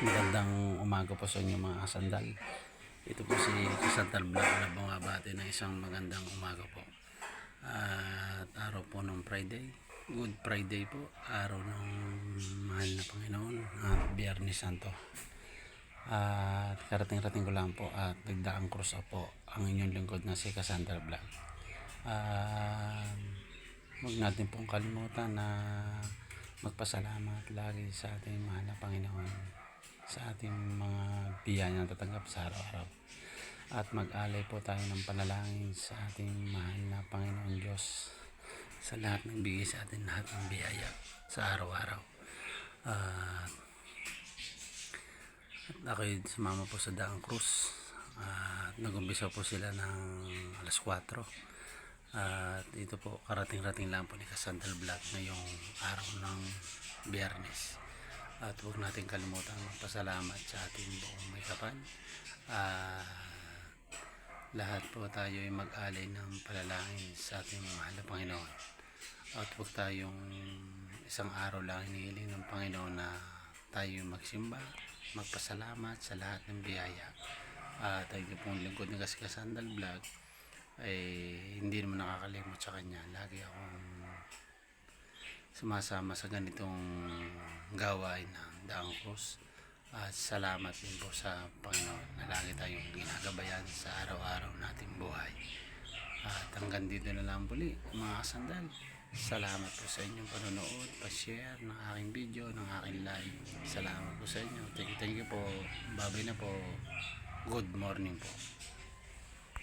Magandang umaga po sa inyo mga kasandal. Ito po si Kasandal Vlog na bumabati ng isang magandang umaga po. At araw po ng Friday, Good Friday po, araw ng mahal na Panginoon at Biyernes Santo. At karating-rating ko lang po at nagdaang krus po ang inyong lingkod na si Kasandal Vlog. Huwag natin pong kalimutan na magpasalamat lagi sa ating mahal na Panginoon sa ating mga biyaya na tatanggap sa araw-araw, at mag-alay po tayo ng panalangin sa ating mahal na Panginoon Diyos sa lahat ng bigay sa atin, lahat ng biyaya sa araw-araw. At ako'y sumama po sa Daang Cruz at nag-umpisa po sila ng alas 4. At ito po, karating-rating lang po ni Kasandal Vlog ngayong araw ng Biyernes. At huwag natin kalimutan magpasalamat sa ating buong may kapal. Lahat po tayo ay mag-alay ng palalangin sa ating mahal na Panginoon. At huwag tayong isang araw lang hinihiling ng Panginoon na tayo magsimba, magpasalamat sa lahat ng biyaya. At ay pong lingkod ng Kasandal Vlog ay hindi naman nakakalimot sa kanya. Lagi akong sumasama sa ganitong gawain ng Daang Cruz. At salamat din po sa Panginoon na lagi tayong ginagabayan sa araw-araw nating buhay. At hanggang dito na lang muli mga kasandal. Salamat po sa inyong panonood, pa-share ng aking video, ng aking live. Salamat po sa inyo. Thank you po. Babay na po. Good morning po.